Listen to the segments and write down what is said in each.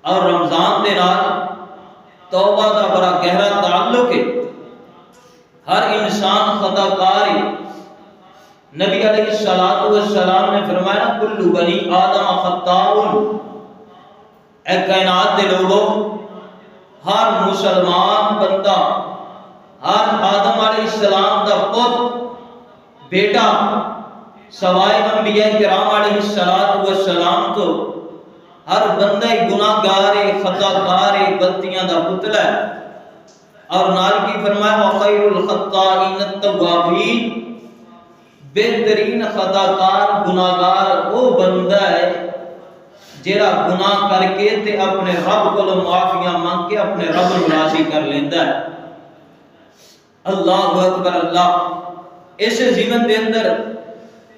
اور رمضان دے نال توبہ دا بڑا گہرا تعلق ہے. ہر انسان خطا کار ہے. نبی علیہ الصلوۃ والسلام نے فرمایا کل بنی آدم خطاؤن. اے کائنات دے لوگوں، ہر مسلمان بندہ، ہر آدم علیہ السلام دا پت بیٹا سوائے انبیاء کرام علیہ الصلوۃ والسلام تو ہر بندہ گناہ گار ہے، خطا کار ہے، غلطیاں دا پتلا ہے. اور نال کی فرمایا وخیر الخطائین التوابین. بہترین خطا کار گناہ گار وہ بندہ ہے جیڑا گناہ کر کے تے اپنے رب کو معافیاں مانگ کے اپنے رب کو راضی کر لیندا ہے. اللہ اکبر اللہ. اس زمن دے اندر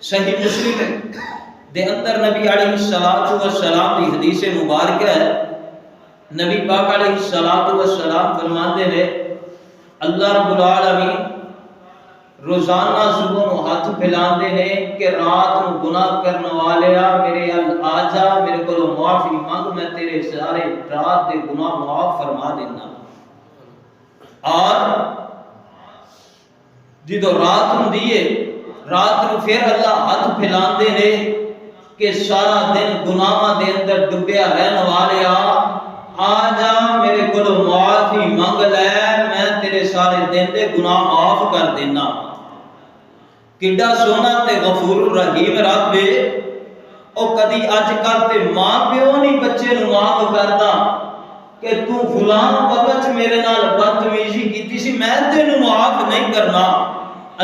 صحیح مسلم دے اندر نبی علیہ الصلوۃ والسلام دی حدیث مبارکہ ہے. نبی پاک علیہ الصلوۃ والسلام فرماتے ہیں اللہ رب العالمین روزانہ صبح نو ہاتھ پھیلاندے نے کہ رات نو گناہ کرنے والیا میرے آ جا، میرے کو معافی مانگ، میں تیرے سارے رات دے گناہ معاف فرما دینا. اور جدو رات ہوندی ہے رات نو پھر اللہ ہاتھ پھیلاندے نے کہ سارا دن گناہاں دے اندر ڈبیا رہن والیا آ جا، میرے کو معافی مانگ لے، میں تیرے سارے دن دے گناہ معاف کر دینا. کڈا سونا تے غفور الرحیم رب ہے. او کدی اج کل تے ماں پیو نہیں بچے نو معاف کردا کہ تو فلاں وقت میرے نال بدتمیزی کیتی سی، میں تینوں معاف نہیں کرنا.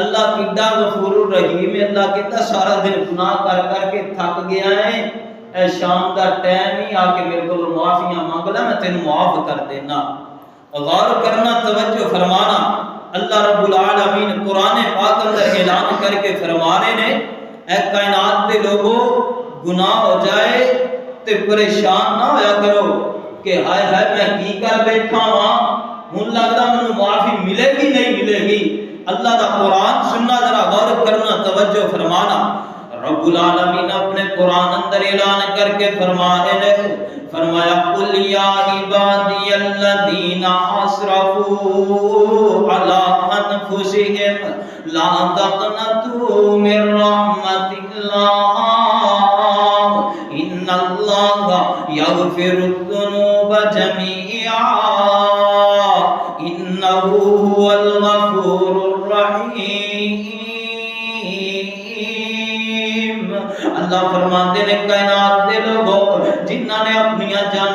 اللہ کڈا غفور الرحیم ہے. اللہ کہتا سارا دن گناہ کر کر کے تھک گیا ہے، اے شام دا ٹائم ہی آ کے میرے کو معافیاں مانگ لے، میں تینوں معاف کر دینا. غور کرنا، توجہ فرمانا. اللہ رب العالمین قرآن پاک اندر اعلان کر کے فرما رہے نے اے کائنات دے لوگوں، گناہ ہو جائے تے پریشان نہ ہویا کرو کہ ہائے ہائے میں کی کر بیٹھا ہاں، ہن لگدا مینوں معافی ملے گی نہیں ملے گی. اللہ دا قرآن سننا، ذرا غور کرنا، توجہ فرمانا. رب العالمین اپنے قرآن اندر اعلان کر کے فرما رہے ہیں، فرمایا قل یا عبادی الذین اسرفوا علی انفسہم لا تقنطوا من رحمت اللہ ان اللہ یغفر الذنوب جميعا انہ هو الغفور الرحیم. اللہ فرماتے ہیں کائنات دے لوگوں جنہاں نے اپنی جان